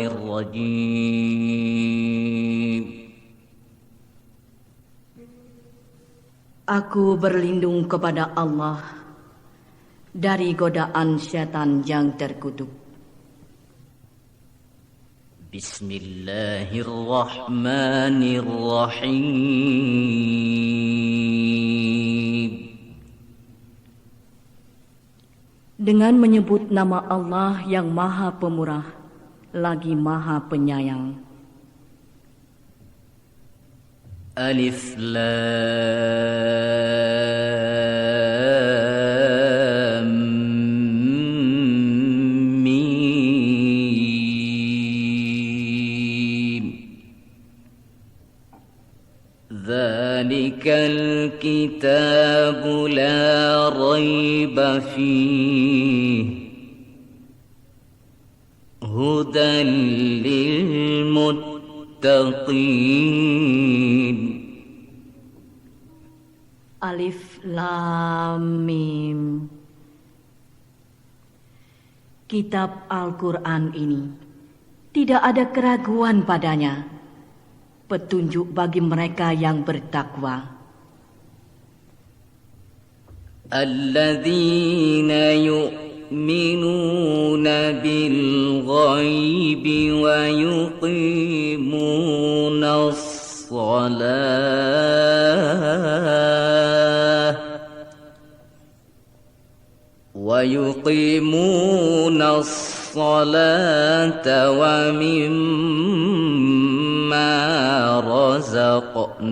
الرجيم. Aku berlindung kepada Allah dari godaan syaitan yang terkutuk. Bismillahirrahmanirrahim. Dengan menyebut nama Allah yang Maha Pemurah lagi Maha Penyayang. Alif Lam Mim. Dzalikal kitabu la raiba fihi hudan lil muttaqin. Alif Lam Mim. Kitab Al-Quran ini tidak ada keraguan padanya, petunjuk bagi mereka yang bertakwa. Alladzina yu'minuna bil ghaibi wa yuqimunas shalah وَيُقِيمُونَ الصَّلَاةَ وَمِمَّا رَزَقْنَاهُمْ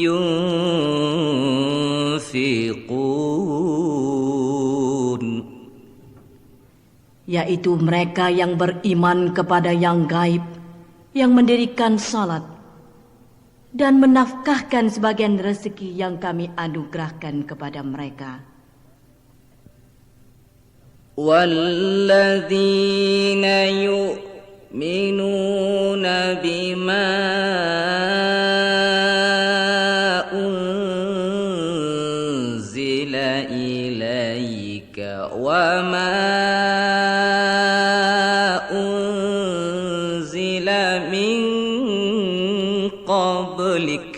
يُنْفِقُونَ. Yaitu mereka yang beriman kepada yang gaib, yang mendirikan salat, dan menafkahkan sebagian rezeki yang kami anugerahkan kepada mereka. وَالَّذِينَ يُؤْمِنُونَ بِمَا أُنْزِلَ إِلَيْكَ وَمَا أُنْزِلَ مِنْ قَبْلِكَ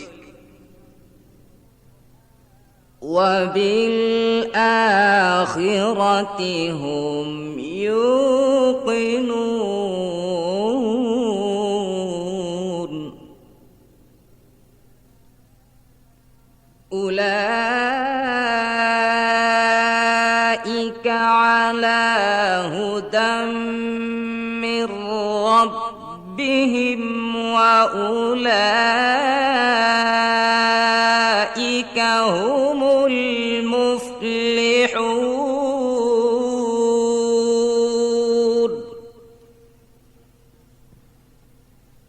وَبِالْآخِرَةِ هُمْ يُوقِنُونَ. أُولَئِكَ عَلَى هُدًى مِّن رَّبِّهِمْ وَأُولَئِكَ هُمُ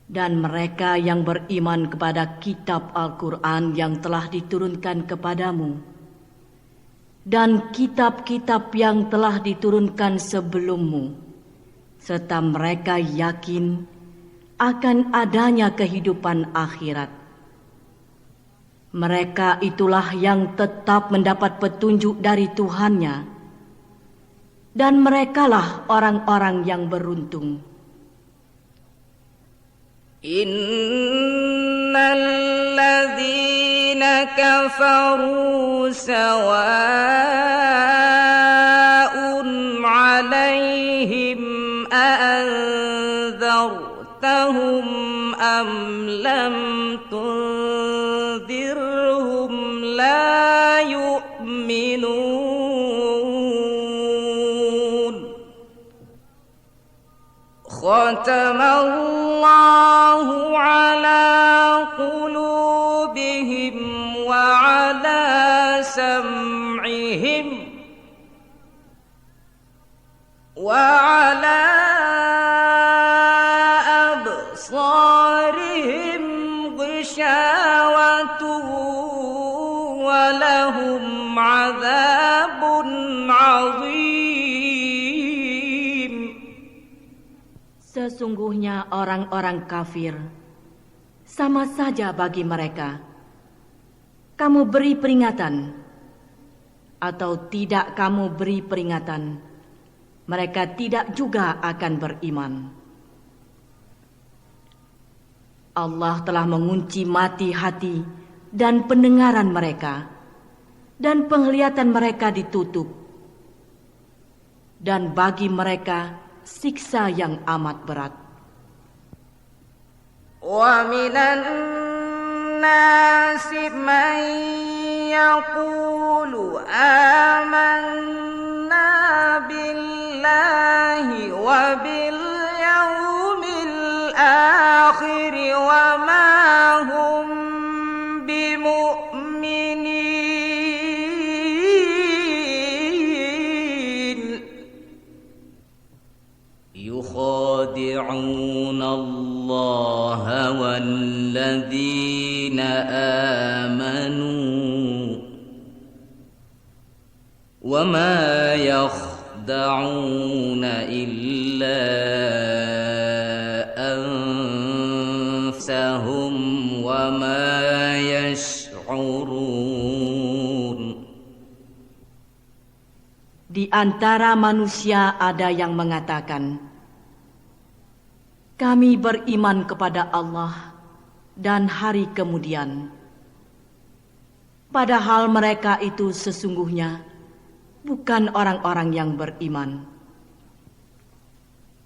Dan mereka yang beriman kepada kitab Al-Quran yang telah diturunkan kepadamu, dan kitab-kitab yang telah diturunkan sebelummu, serta mereka yakin akan adanya kehidupan akhirat. Mereka itulah yang tetap mendapat petunjuk dari Tuhannya, dan merekalah orang-orang yang beruntung. Innal ladzina kafaru sawa'un 'alaihim a'anzartahum am lam tunzirhum la yu'minun. Khatamallahu ala qulubihim wa ala sam'ihim wa ala absarihim ghishawatu wa lahum 'adzabun 'adzim. Sesungguhnya orang-orang kafir sama saja bagi mereka. Kamu beri peringatan atau tidak kamu beri peringatan, mereka tidak juga akan beriman. Allah telah mengunci mati hati dan pendengaran mereka, dan penglihatan mereka ditutup. Dan bagi mereka siksa yang amat berat. Wa minan nasi man yaqulu amanna billahi wa bil yawmil akhir wa ma hum bimu'minin yukhadi'un Allah walladzina amanu wa ma yakhda'una illa anfusahum wa ma yash'urun. Di antara manusia ada yang mengatakan, kami beriman kepada Allah dan hari kemudian. Padahal mereka itu sesungguhnya bukan orang-orang yang beriman.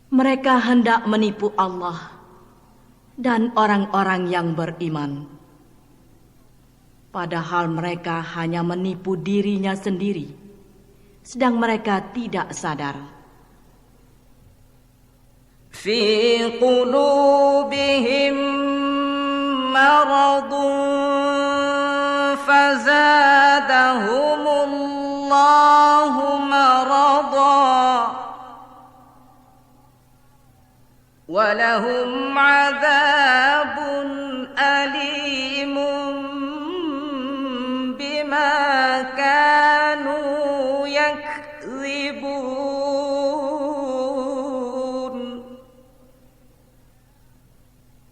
Mereka hendak menipu Allah dan orang-orang yang beriman. Padahal mereka hanya menipu dirinya sendiri, sedang mereka tidak sadar. Fi qulubihim maradun fazadahumullahu marada walahum adzabun alimun bima kanu yakdzibun.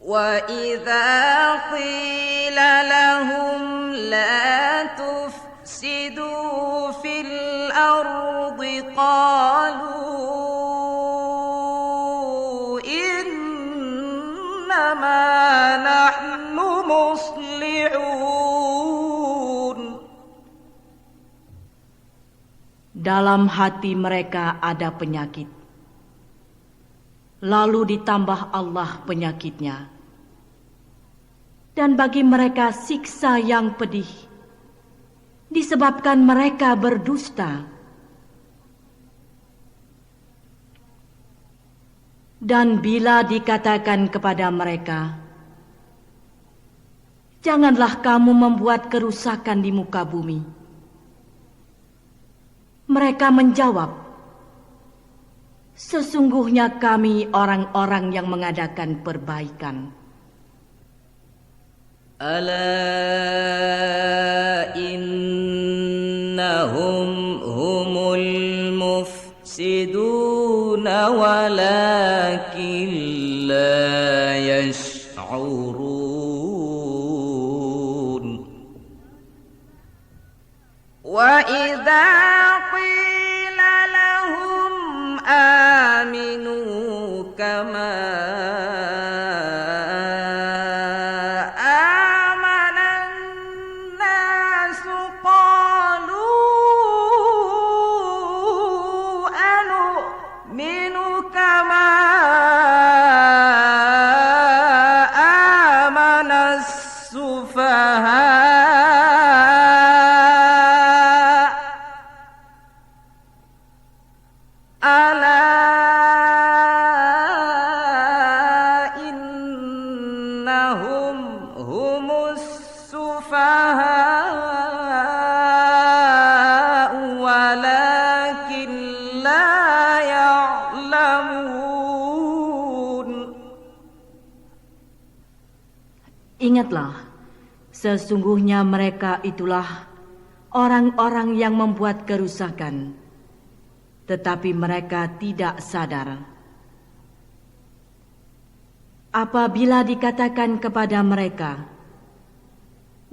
Wa idza qila lahum la tufsidu fil ardi qalu innama nahnu muslihun. Dalam hati mereka ada penyakit, lalu ditambah Allah penyakitnya. Dan bagi mereka siksa yang pedih, disebabkan mereka berdusta. Dan bila dikatakan kepada mereka, janganlah kamu membuat kerusakan di muka bumi, mereka menjawab, sesungguhnya kami orang-orang yang mengadakan perbaikan. Ala innahum humul mufsiduna walakin la yash'urun. Wa idza qila lahum aminu kama Ingatlah, sesungguhnya mereka itulah orang-orang yang membuat kerusakan, tetapi mereka tidak sadar. Apabila dikatakan kepada mereka,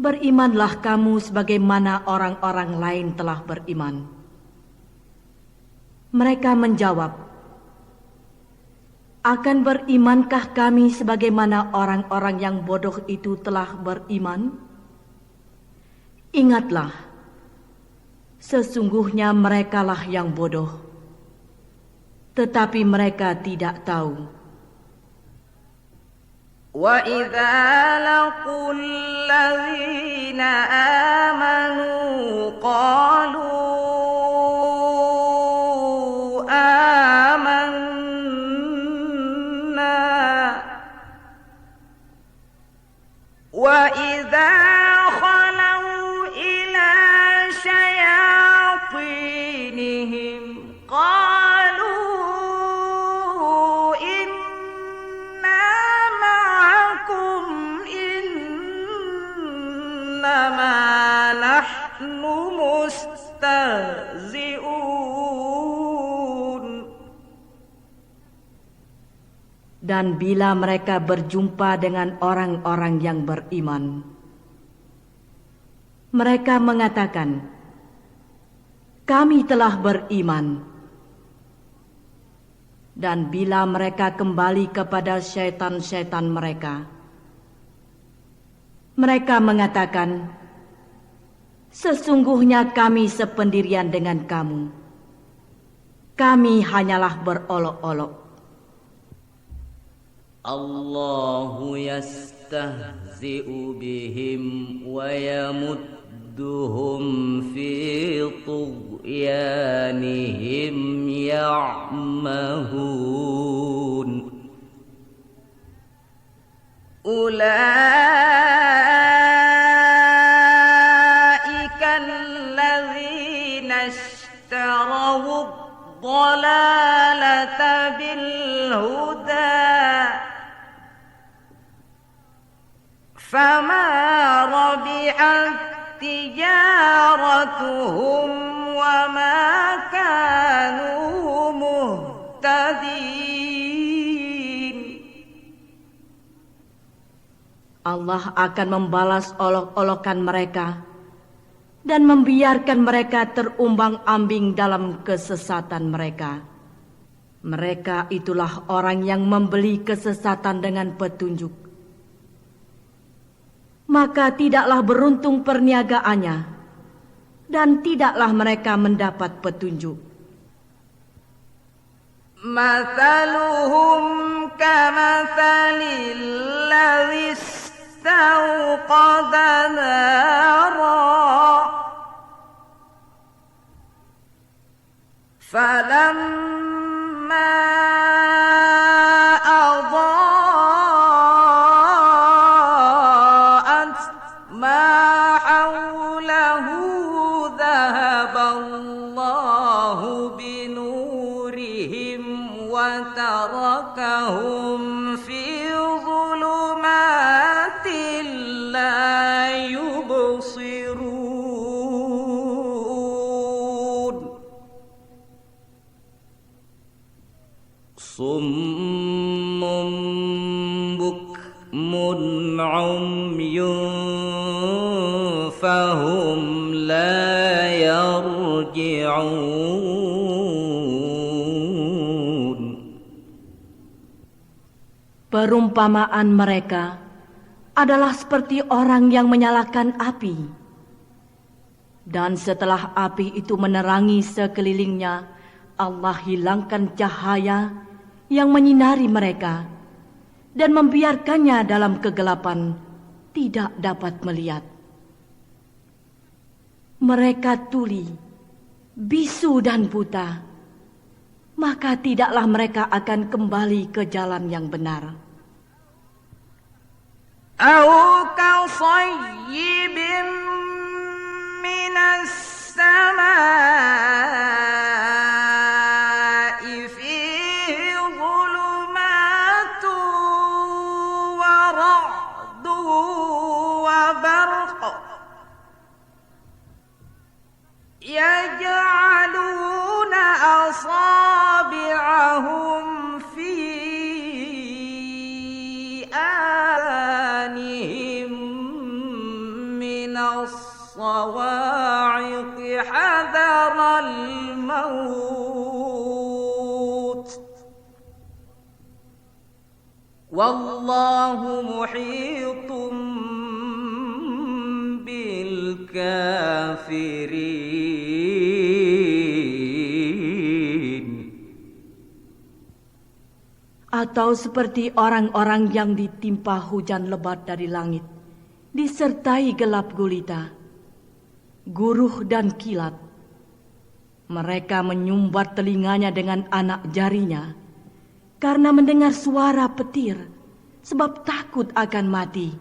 berimanlah kamu sebagaimana orang-orang lain telah beriman, Mereka menjawab, "Akan berimankah kami sebagaimana orang-orang yang bodoh itu telah beriman?" Ingatlah, sesungguhnya merekalah yang bodoh, tetapi mereka tidak tahu. وَإِذَا لَقُوا الَّذِينَ آمَنُوا قَالُوا آمَنَّا وَإِذَا خَلَوْا إِلَى شَيَاطِينِهِمْ قَالُوا إِنَّا مَعَكُمْ إِنَّمَا نَحْنُ مُسْتَهْزِئُونَ. Dan bila mereka berjumpa dengan orang-orang yang beriman, mereka mengatakan, "Kami telah beriman." Dan bila mereka kembali kepada syaitan-syaitan mereka, mereka mengatakan, "Sesungguhnya kami sependirian dengan kamu. Kami hanyalah berolok-olok." Allahu yastahzi'u bihim wa yamudduhum fi tughyanihim ya'mahun. Ulaika allazina ishtaraw ad-dalalata bil huda فما ربحت تجارتهم وما كانوا مهتدين. Allah akan membalas olok-olokan mereka dan membiarkan mereka terumbang-ambing dalam kesesatan mereka. Mereka itulah orang yang membeli kesesatan dengan petunjuk. Maka tidaklah beruntung perniagaannya, dan tidaklah mereka mendapat petunjuk. Mathaluhum kamathalil ladzi istawqada nara falamma وتركهم في ظلمات لا يبصرون صم بكم عمي فهم لا يرجعون. Perumpamaan mereka adalah seperti orang yang menyalakan api. Dan setelah api itu menerangi sekelilingnya, Allah hilangkan cahaya yang menyinari mereka dan membiarkannya dalam kegelapan, tidak dapat melihat. Mereka tuli, bisu dan buta, maka tidaklah mereka akan kembali ke jalan yang benar. Au kasayyibin minas samaa'i fihi dhulumatun wa ra'dun wa barqun yaj'aluna asabi'ahum fi آذانهم من الصواعق حذر الموت Wallahu muhitun bil kafirin. Atau seperti orang-orang yang ditimpa hujan lebat dari langit, disertai gelap gulita, guruh dan kilat. Mereka menyumbat telinganya dengan anak jarinya, karena mendengar suara petir, sebab takut akan mati.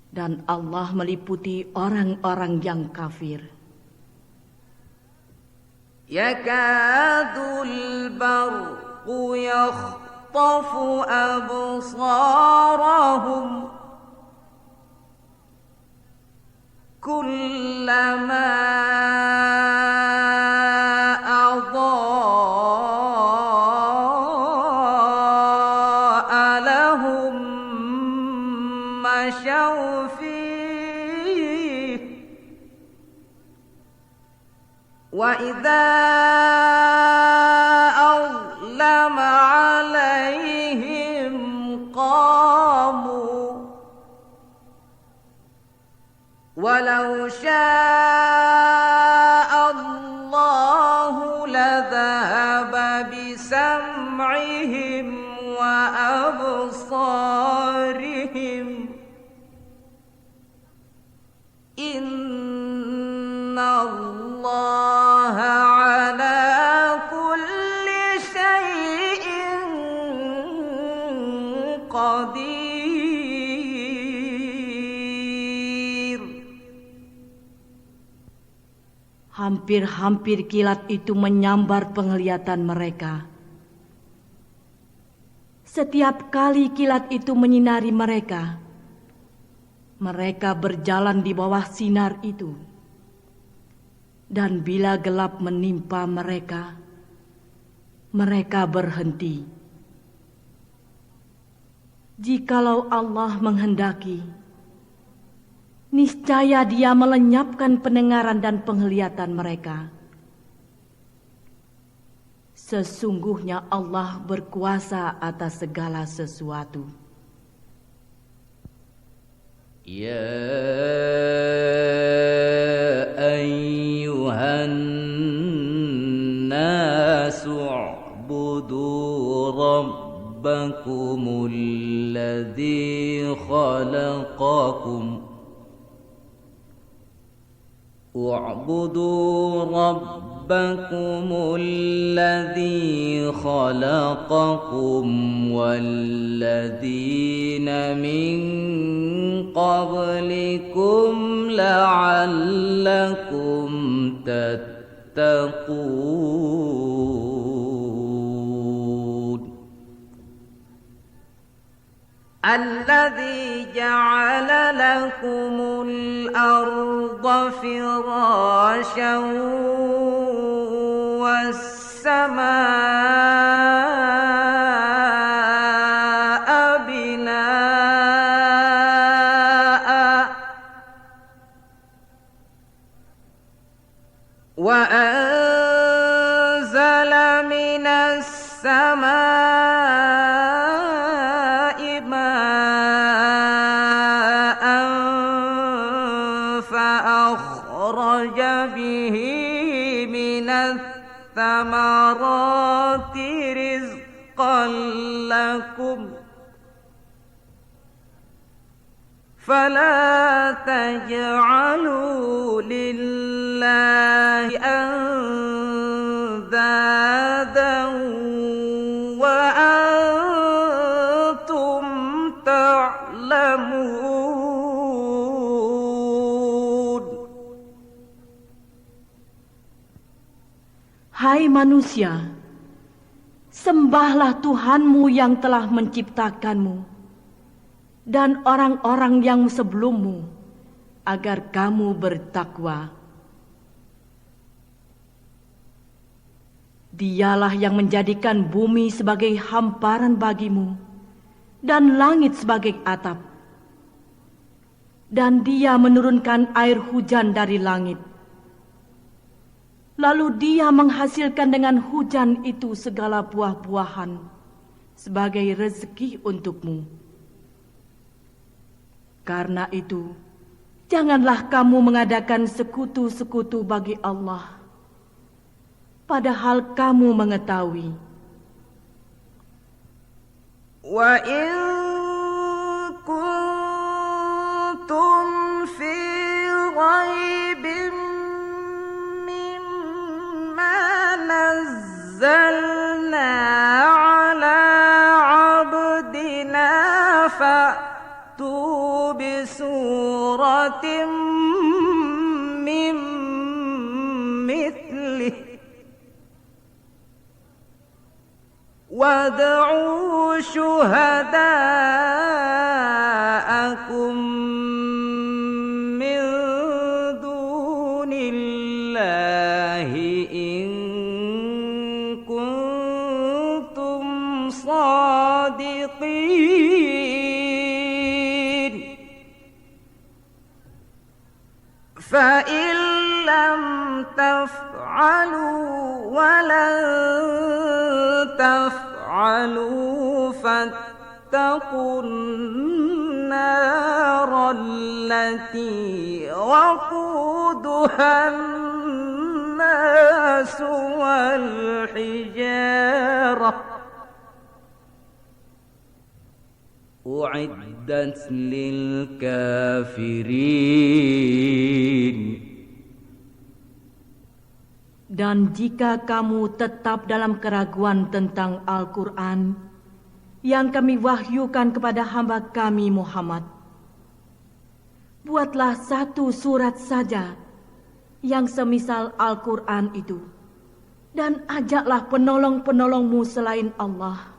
Dan Allah meliputi orang-orang yang kafir. Yakadul barqu yakhtafu absarahum kullama adaa lahum masyaw fihi wa idza azlama alaihim qamu walau syaa Allahu ladhaba bisam'ihim wa absarihim inna Allaha ala kulli syai'in qadir. Hampir-hampir kilat itu menyambar penglihatan mereka. Setiap kali kilat itu menyinari mereka, mereka berjalan di bawah sinar itu. Dan bila gelap menimpa mereka, mereka berhenti. Jikalau Allah menghendaki, niscaya Dia melenyapkan pendengaran dan penglihatan mereka. Sesungguhnya Allah berkuasa atas segala sesuatu. Ya ayyuhan nasu u'budu rabbakumul ladzi khalaqakum اعبدوا ربكم الذي خلقكم والذين من قبلكم لعلكم تتقون الذي جعل لكم الأرض فراشا والسماء بناء وأنزل من السماء ماء فأخرج به من الثمرات رزقا لكم فلا تجعلوا لله أندادا وأنتم تعلمون. Hai manusia, sembahlah Tuhanmu yang telah menciptakanmu dan orang-orang yang sebelummu, agar kamu bertakwa. Dialah yang menjadikan bumi sebagai hamparan bagimu dan langit sebagai atap. Dan Dia menurunkan air hujan dari langit. Lalu Dia menghasilkan dengan hujan itu segala buah-buahan, sebagai rezeki untukmu. Karena itu, janganlah kamu mengadakan sekutu-sekutu bagi Allah, padahal kamu mengetahui. Wa in kuntum fi ghaibin mimma nazzalna ala abdina fa'tu bi suratin min mithlih wad'u syuhada'akum min dunillahi in kuntum sadiqin fa in lam taf'alu wa lan تفعلوا فاتقوا النار التي وقودها الناس والحجارة أعدت للكافرين. Dan jika kamu tetap dalam keraguan tentang Al-Quran yang kami wahyukan kepada hamba kami Muhammad, buatlah satu surat saja yang semisal Al-Quran itu, dan ajaklah penolong-penolongmu selain Allah,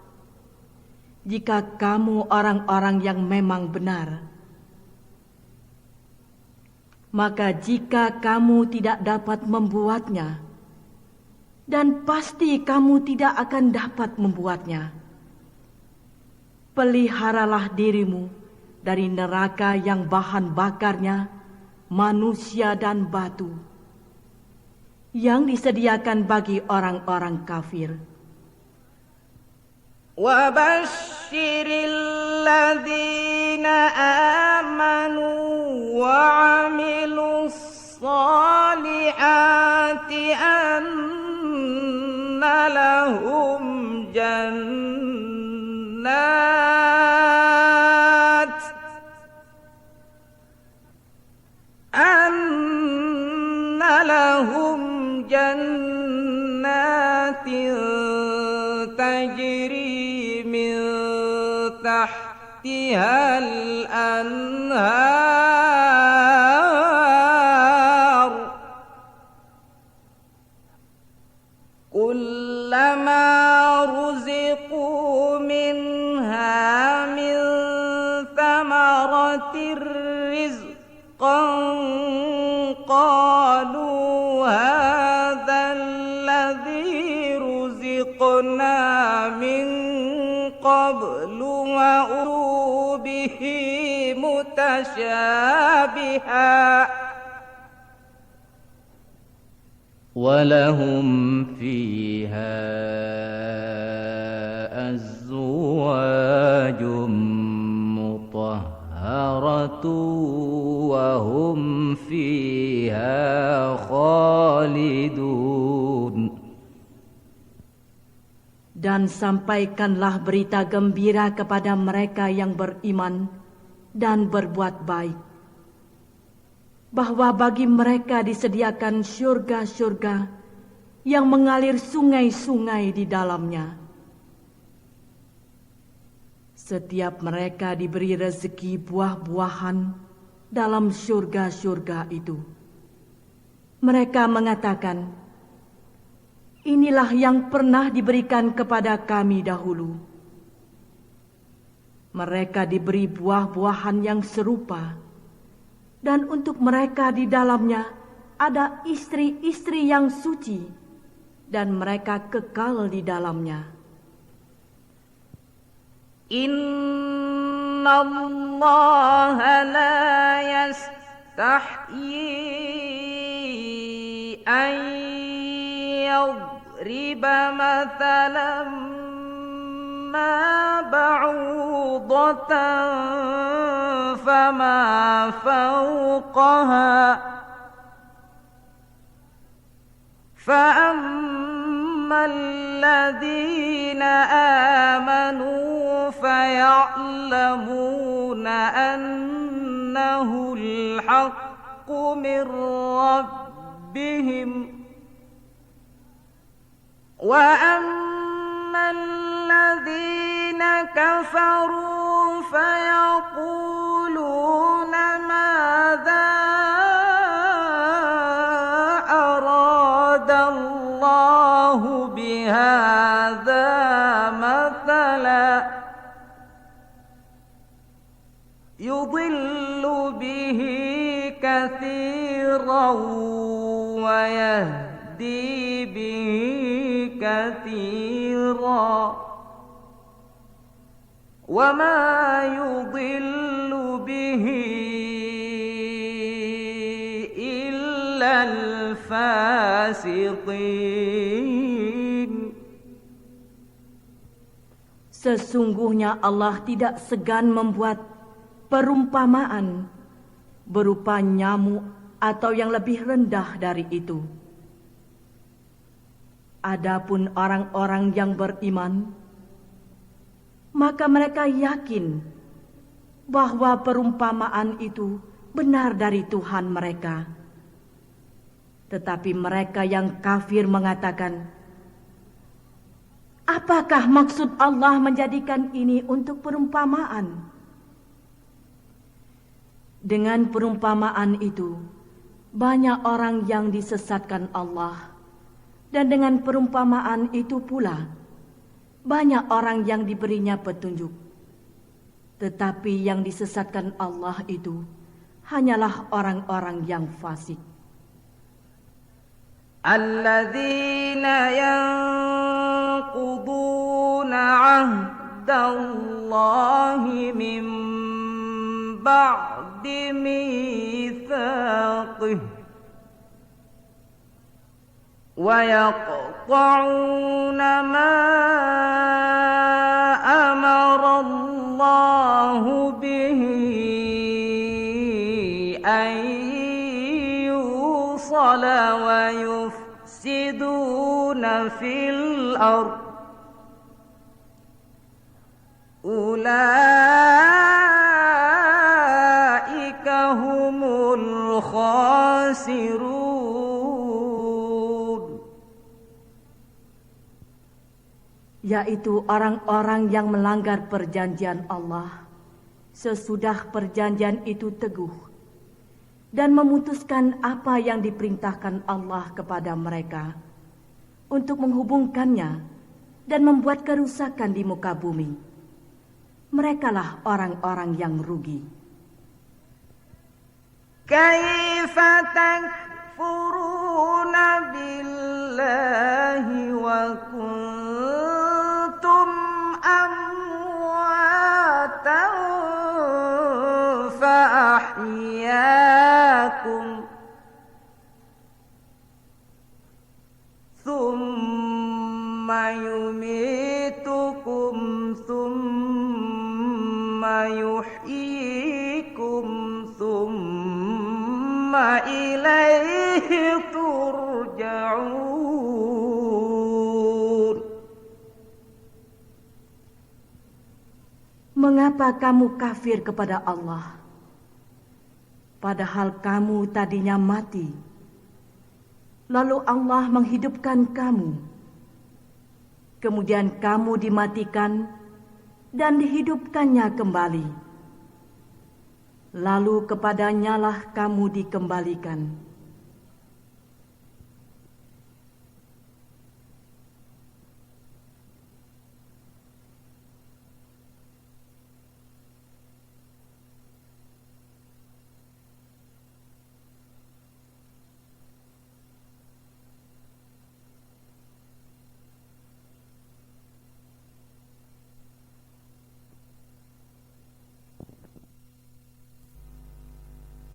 jika kamu orang-orang yang memang benar. Maka jika kamu tidak dapat membuatnya, dan pasti kamu tidak akan dapat membuatnya, peliharalah dirimu dari neraka yang bahan bakarnya manusia dan batu, yang disediakan bagi orang-orang kafir. وَبَشِّرِ الَّذِينَ آمَنُوا وَعَمِلُوا الصَّالِحَاتِ أَنَّ لَهُمْ جنات تجري من تحتها الأنهار كلما رزقوا منها من ثمرة رزقا قالوا هذا الذي رزقنا من قبل وأتوا به متشابها ولهم فيها أزواج مطهرة وهم فيها خالدون. Dan sampaikanlah berita gembira kepada mereka yang beriman dan berbuat baik, bahwa bagi mereka disediakan syurga-syurga yang mengalir sungai-sungai di dalamnya. Setiap mereka diberi rezeki buah-buahan dalam syurga-syurga itu. Mereka mengatakan, inilah yang pernah diberikan kepada kami dahulu. Mereka diberi buah-buahan yang serupa, dan untuk mereka di dalamnya ada istri-istri yang suci, dan mereka kekal di dalamnya. Inna Allah la yastahyi an يضرب مثلا بعوضة فما فوقها فأما الذين آمنوا فيعلمون أنه الحق من ربهم وأما الذين كفروا فيقولون ماذا أراد الله بهذا مثلا يضل به كثيرا ويهدي به كثيرا وما يضل به إلا الفاسقين. Sesungguhnya Allah tidak segan membuat perumpamaan berupa nyamuk atau yang lebih rendah dari itu. Adapun orang-orang yang beriman, maka mereka yakin bahwa perumpamaan itu benar dari Tuhan mereka. Tetapi mereka yang kafir mengatakan, apakah maksud Allah menjadikan ini untuk perumpamaan? Dengan perumpamaan itu, banyak orang yang disesatkan Allah. Dan dengan perumpamaan itu pula, banyak orang yang diberinya petunjuk. Tetapi yang disesatkan Allah itu hanyalah orang-orang yang fasik. Alladzina yanquduna ahdallahi min ba'di mitsaqih ويقطعون ما أمر الله به أن يوصل ويفسدون في الأرض أولئك هم الخاسرون. Yaitu orang-orang yang melanggar perjanjian Allah sesudah perjanjian itu teguh dan memutuskan apa yang diperintahkan Allah kepada mereka untuk menghubungkannya dan membuat kerusakan di muka bumi. Merekalah orang-orang yang rugi. Kaifa takfuruna billahi wa أمواتا فأحياكم ثم يميتكم ثم يحييكم ثم إليه ترجعون. Mengapa kamu kafir kepada Allah, padahal kamu tadinya mati, lalu Allah menghidupkan kamu, kemudian kamu dimatikan dan dihidupkannya kembali, lalu kepadanyalah kamu dikembalikan.